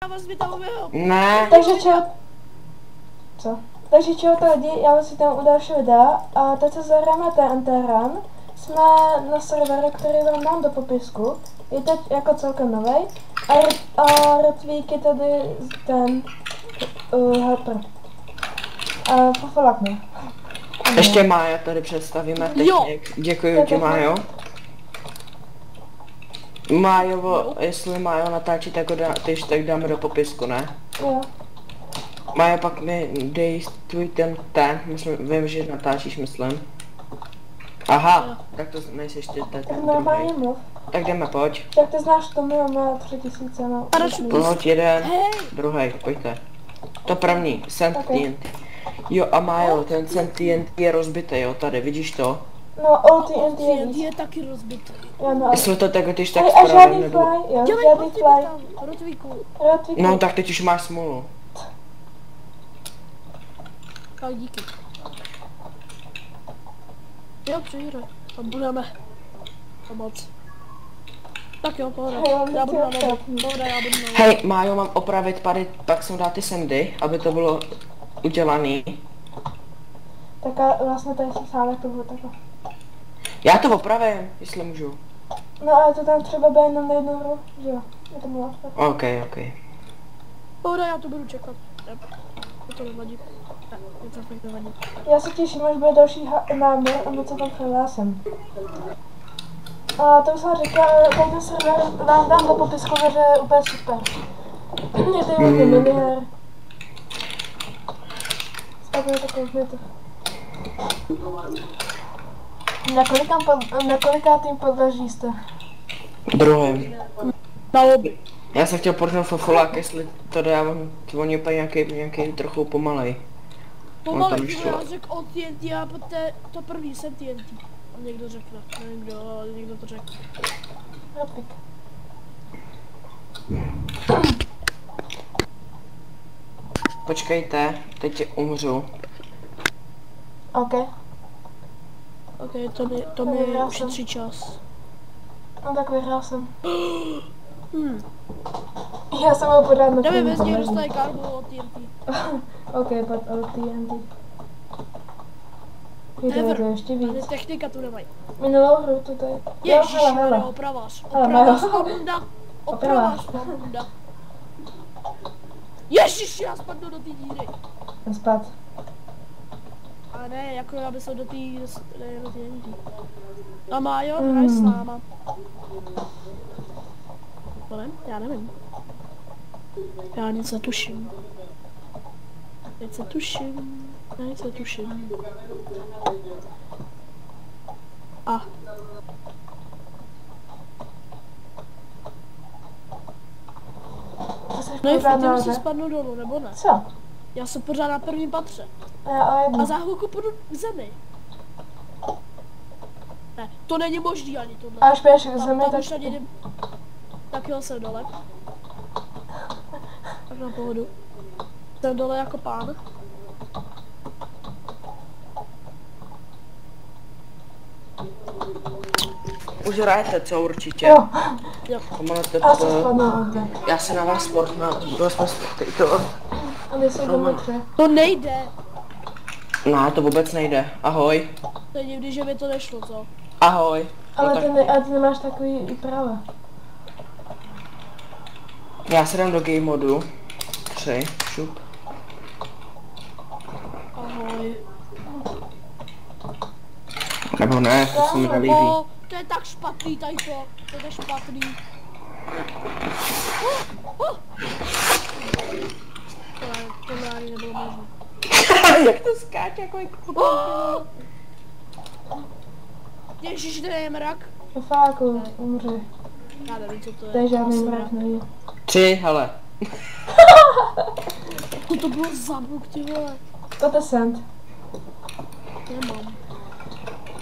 vás vytahového. Ne. Takže čau. Co? Takže čau to lidi, já vás vítám u dalšího videa a teď se zahrajeme TNT Run. Jsme na serveru, který vám dám do popisku. Je teď jako celkem novej. A Retvík je tady ten helper. A Fofolak mě. Ještě Mája tady představíme technik. Děkuji ti, Májo. Májovo, jestli Májo natáčí, tak ho tak dáme do popisku, ne? Jo. Májo, pak mi dej tvůj ten, vím, že natáčíš, myslím. Aha, tak to nejseš ty, Tak normálně mluv. Tak jdeme, pojď. Tak ty znáš Tomio, má 3000 na... Pojď, jeden, druhý, pojďte. To první, Sentient. Jo a Májo, ten Sentient je rozbitý, jo, tady, vidíš to? No, OTNT je víc. Je taky rozbitý. Jo, no. Jestli to tak, když tak A žádný nebo... fly, jo, Dělej žádný proti fly. tam, Rotvíku. Retvík. No tak teď už máš smůlu. Tak díky. Jo, přijírej. A budeme pomoct. Tak jo, pohoda. Já budu na modu. Pohoda, já budu na modu. Hej, Májo, mám opravit pady, pak jsem dát ty sandy, aby to bylo udělaný. Tak a vlastně tady jsem sám, jak to bude takhle. Já to opravím, jestli můžu. No ale to tam třeba bude jenom na jednu hru, že jo? Je to bylo tak. Ok. Pohoda, já to budu čekat. To nevadí. Ne, mě to fakt nevadí. Já se těším, až bude další nábor a my co tam přihlásím. A to už jsem říkal, tady ten server vám dám do popisku, že je úplně super. Je to hodně miniher. Stavuje takový to. Na kolikátým podlaží jste? Druhým. Na obi. Já jsem chtěl pořád Fofolák, jestli to dávám, oni úplně nějaký trochu pomalej. Pomalej, já řekl od TNT a poté to první jsem TNT. A někdo řekne, nevím kdo, ale někdo to řekne. Retvík. Počkejte, teď umřu. OK. Ok, to mi ušetří čas. No tak vyhrál jsem. Já jsem ho podal na Nevím, jestli někdo dostane karbu od TNT. OK, pod TNT. Je to ještě Ale víc. technika tu nemají. Minulou hru to tady. Ježišmarja, opravář. Opravář Pamunda. Opravář Pamunda. Ježiš, já spadnu do té díry. Ten spad. Ale ne, jako já bych se do té TNT. A Májo, hraj s náma. To ne? Já nevím. Já nic netuším. Nic netuším. A. No je fakt, že si spadnu dolů, nebo ne? Co? Já jsem pořád na prvním patře. A A za chvilku půjdu k zemi. Ne, to není možný ani tohle. až půjdeš k zemi, Tam tak... už ani jdem. Tak jo, jsem dole. Tak na pohodu. Jsem dole jako pán. Už hrajete, co určitě? Jo, Pomalete já jsem to. spadnul. Já se na vás sportnu, byl jsme to. A ty jsou doma tři. To nejde. No, to vůbec nejde. Ahoj. To je někdy, že mi to nešlo, co? Ahoj. Ale No, ty nemáš takový i práva. Já se dám do game modu. 3, šup. Ahoj. Nebo ne, to se mi nelíbí. O, to je tak špatný, tady to. To je tak špatný. Tohle ani nebylo možné. Jak to skáče, jako Ježiš, to je mrak. To fáku, umři. Já nevím, co to je. To je žádný mrak, není. 3, hele. Co to bylo za buk, ty vole? To je send. Nemám.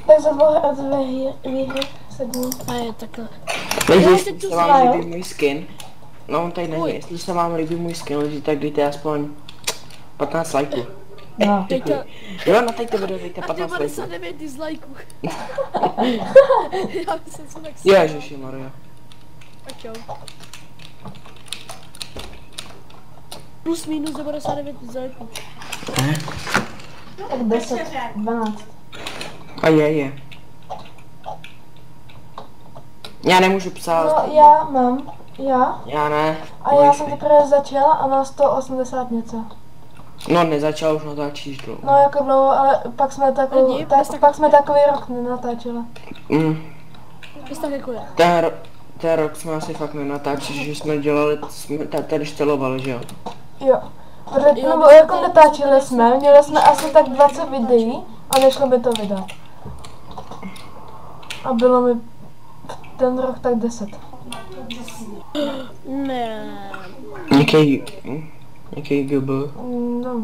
Tak za dvě výhry sednu. A je takhle. Lidi, Já jestli teď tu se vám znám. líbí můj skin. No, on tady není. Jestli se vám líbí můj skin, lidi, tak dejte aspoň 15 lajků. No. Teďka. Jo, na teď to bude, dejte A 15 lajků. 99 dislikeů. Já jsem se tak Ježiši Maria. Tak jo. Plus minus 99 zajeků. Tak 10, 12. A je. Já nemůžu psát. No já mám, Já ne. a já jsem teprve začala a má 180 něco. No nezačal už natáčíš dlouho. No jako dlouho, ale pak jsme takový, pak jsme takový rok nenatáčeli. Jest tak jako je. Ten rok jsme asi fakt nenatáčeli, že jsme dělali, jsme tady štelovali, že jo? Jo. Nebo jako natáčeli jsme, měli jsme asi tak 20 videí a nešlo by to vydat. A bylo mi ten rok tak 10. Ne. Jaký GB? No,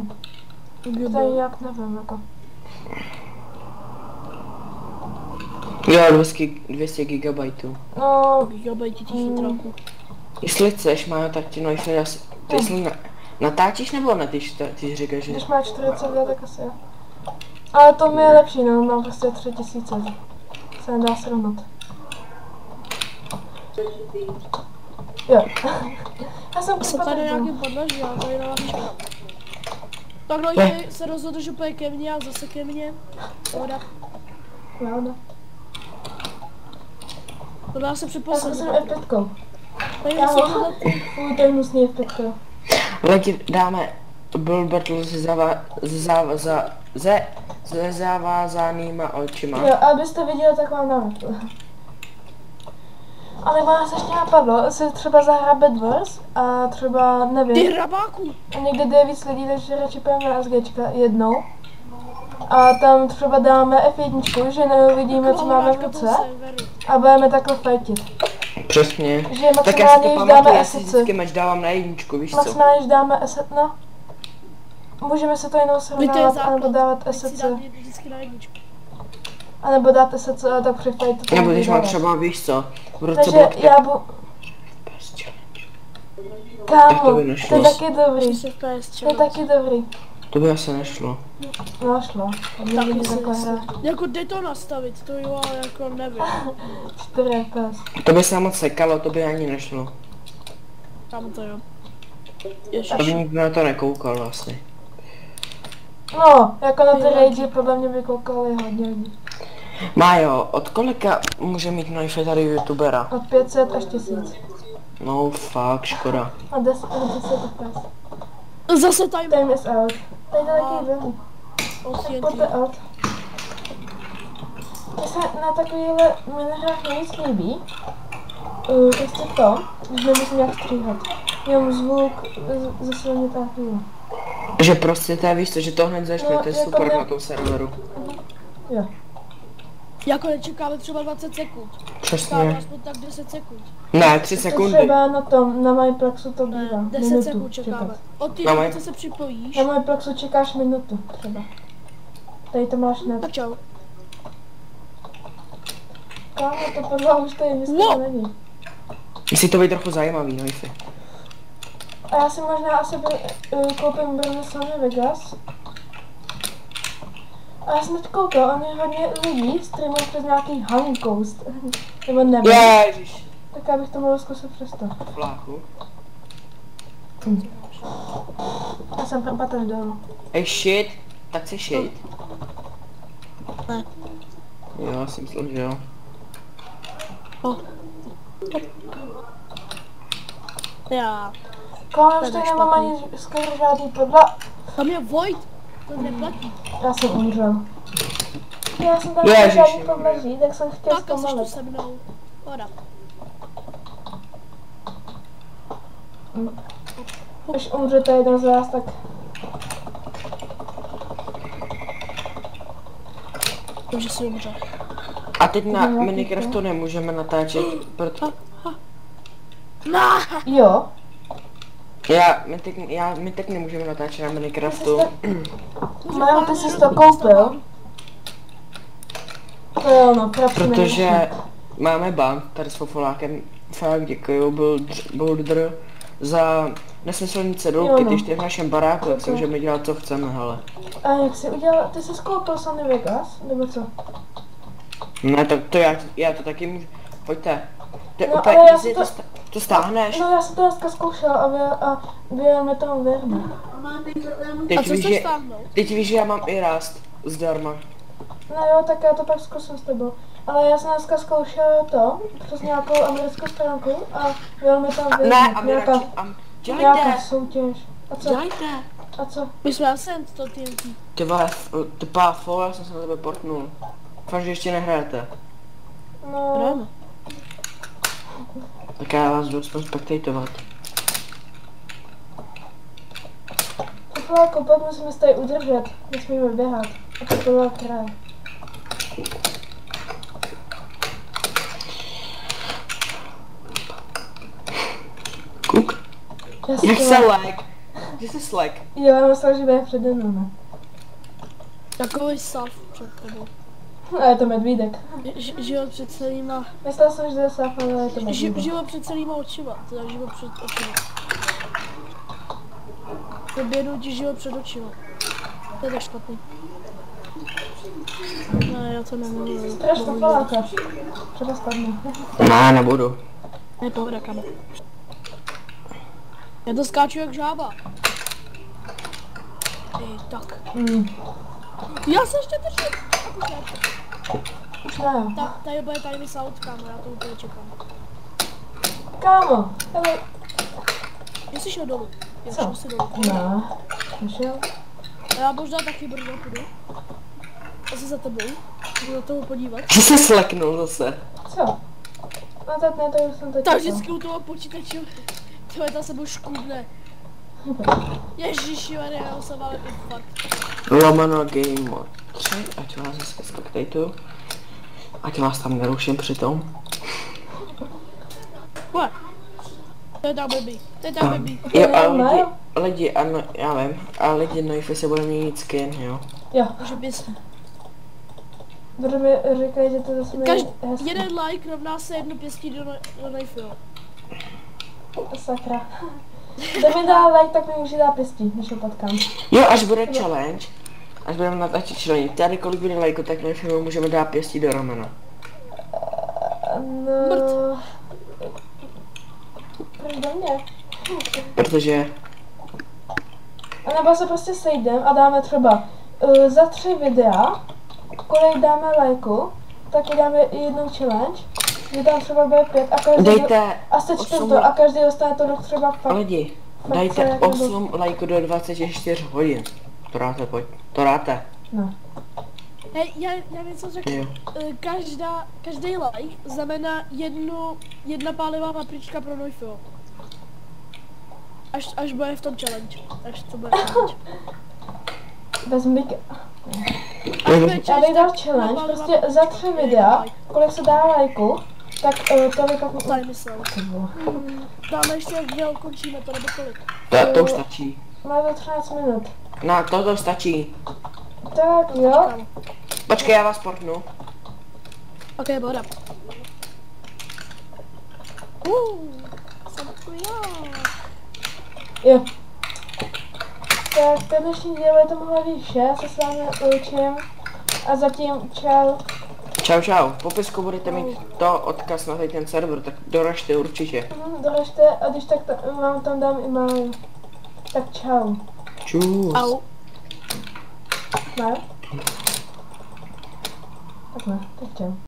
to jak nevím, jako. Jo, 200 gigabajtů. No, Gigabajty těch chytráků. Jestli chceš, Majo, tak ti jestli natáčíš nebo ne, ty říkáš, že... když má 42, tak asi jo. Ale to mi je lepší, no, mám prostě 3000. Se nedá srovnat. Jo. Já jsem Jsem tady nějaký podlaží, já tady na vás čekám. Tak Lojky se rozhodl, že půjde ke mně a zase ke mně. Pohoda. Pravda. To dá se Já připoslat. jsem F5. Tady Já se mám. tohle. Fuj, to je hnusný F5. Leti dáme Bull Battle se zavázanýma očima. Jo, abyste viděli, tak vám dám. Ale vás ještě napadlo, si třeba zahrát Bed Wars a třeba, Ty nevím, hrabáku! a někde jde víc lidí, takže radši půjdeme na SGčka jednou. A tam třeba dáme F1, že neuvidíme, co máme v ruce a budeme takhle fightit. Přesně. Že Tak já si maximálně, to když pamatuju, dáme já si esety. vždycky meč dávám na jedničku, víš co? Maximálně, když dáme eset, no. Můžeme se to jenom Vy to je srovnávat, anebo základ. dávat Teď si esety. dám vždycky na jedničku. Anebo dát esety a tak při fightu to Nebo když mám dávat. třeba, víš co, v ruce Takže blok, já bu... Tak to Kámo, by to nešlo. je taky dobrý. 6 FPS To je taky dobrý. to by asi nešlo. No šlo. Tak Někdy si takhle hra. jako jde to nastavit, to jo, ale jako nevím. 4 FPS. To by se moc sekalo, to by ani nešlo. Tam to jo. To by Ježiš. nikdo na to nekoukal vlastně. No, jako na ty rage podle mě by koukali hodně lidí. Májo, od kolika může mít Noife tady youtubera? Od 500 až 1000. No fakt, škoda. A 10 FPS. Zase time Time is out. Tady to taky velmi. OCNT. Pojďte out. Mně se na takovýhle minihrách nejvíc líbí. Prostě to, když nemusím nějak stříhat. Jenom zvuk ze silnitá chvíle. Že prostě to je, víš co, že to hned začne, No, to je jako super ne- na tom serveru. Jo. Jako nečekáme třeba 20 sekund. Čekáme Přesně. aspoň tak 10 sekund. Ne, 3 To sekundy. třeba na tom, na Myplexu to Ne, bývá. 10 Minutu sekund čekáme. čekat. Od té No, doby, maj- co se připojíš. Na Myplexu čekáš minutu třeba. Tady to máš hned. Tak čau. Kámo, to podle už tady nic Wow. není. Musí to být trochu zajímavý, Noife. A já si možná asi koupím brzo Sony Vegas. A já jsem teď koukal, on je hodně lidí streamuje přes nějaký Honeycoast. Nebo nevím. Ježiš. Tak já bych to mohl zkusit přes to. Vláku. Já jsem patrn dolů. Ej, shit. Tak se shit. Ne. Jo, já jsem myslel, že jo. Já. Kámo, už To je tady tak nemám špatný. ani skoro žádný podla. Tam je Void. To neplatí. Já jsem umřel. Já jsem tam Ježiši, neměl žádný Maria. podlaží, tak jsem chtěl Tak a jsi tu zpomalit. se mnou. Pohoda. Když umřete jeden z vás, tak Takže si umřel. A teď na Nějaký Minecraftu nemůžeme natáčet, proto... jo. My teď nemůžeme natáčet na Minecraftu. Majo, ty jsi to koupil? To jo, no, Protože máme ban tady s Fofolákem. Fakt děkuju, Boulder, za nesmyslný cedulky, Jo, no. když ty v našem baráku, tak si Ok. můžeme dělat co chceme, hele. A jak jsi udělal, ty jsi koupil Sony Vegas, nebo co? Ne, tak to já to taky můžu, pojďte. To je No, úplně ale já easy, si to- To stáhneš? No já jsem to dneska zkoušel a byl mi to věrný. Teď A co víš, chceš že, stáhnout? teď víš, že já mám i rast zdarma. No jo, tak já to pak zkusím s tebou. Ale já jsem dneska zkoušel to přes nějakou americkou stránku a byl mi tam věrný. Ne, a my nějaká, radši, nějaká dělejte, soutěž. A co? dělejte. A co? My jsme sent to TNT. Ty vole, ty páfo, já jsem se na tebe portnul. Fakt, že ještě nehrajete. No, Hrajeme. Tak já vás jdu aspoň spektatovat. jako pak musíme se tady udržet, nesmíme běhat. A to byla kraj. Kuk. Já Jak si se to- lag? Kde jsi slack? Jo, já myslím, že bude přede mnou. Ne? Takový sav před tebou. A je to medvídek. Život před celýma... Myslel jsem, že to je saf, ale je to medvídek. Život před celýma očima. Teda život před očima. Doběhnu ti život před očima. To je tak špatný. Ne, já to nemůžu. Strašně paláka. Třeba spadne. Ne, nebudu. Ne, pohoda, kamo. Já to skáču jak žába. Tak. Já se ještě držím. Už ne. Tady bude tady out, kámo, já to úplně čekám. Kámo, hele. Jsi šel dolů. Já Co? šel si dolů. Ne. Nešel? A já možná taky brzo půjdu. Asi za tebou. Budu na toho podívat. Že se sleknul zase. Co? No tak ne, to už jsem teď Tak čekal. vždycky u toho počítače. Tohle ta sebou škubne. Ježiši, já jsem ale infarkt. Lomeno game mod 3, ať vás zase spektatujou. Ať vás tam neruším přitom. What? To je tak blbý. To je tak blbý. Jo, To ale ne? lidi, ano, já vím, ale lidi Noife se bude měnit skin, jo. Jo, Může bys. protože mi říkají, že to zase hezký. Jeden like rovná se jedno pěstí do knife, jo. Sakra. Kdo mi dá like, tak mi může dát pěstí, než ho potkám. Jo, až bude challenge, až budeme natáčet challenge, tady kolik bude lajku, tak Noife můžeme dát pěstí do ramena. No... Proč do mě? Protože, A nebo se prostě sejdem a dáme třeba za 3 videa, kolik dáme lajku, tak dáme jednou challenge, že tam třeba bude 5 a každý dejte a sečtem 8 to a každý dostane to třeba fakt. lidi, fakt dajte se jako 8 lajku do 24 hodin. To dáte, pojď, to dáte. No. Hej, já něco řeknu. Jo. Každý like znamená jedna pálivá paprička pro knife, jo. Až bude v tom challenge. Až to bude challenge. Bez mlíka. Až bude Já bych dal tak challenge, pálivá prostě za paprička, 3 jeden videa, like. kolik se dá lajku, tak to by pak... Tady myslel. Dáme ještě, jak dvě ukončíme to, nebo kolik? To už stačí. Má to 13 minut. No, to stačí. Tak jo. Počkej, já vás portnu. Ok, boda. Jsem tu já. Jo. Tak ten dnešní díl je tomuhle vše, já se s vámi loučím a zatím čau. Čau, čau. V popisku budete mít to odkaz na tady ten server, tak doražte určitě. Doražte a když tak vám tam dám e-mail. Tak čau. Čus. Au. Ne? Tak ne, tak čau.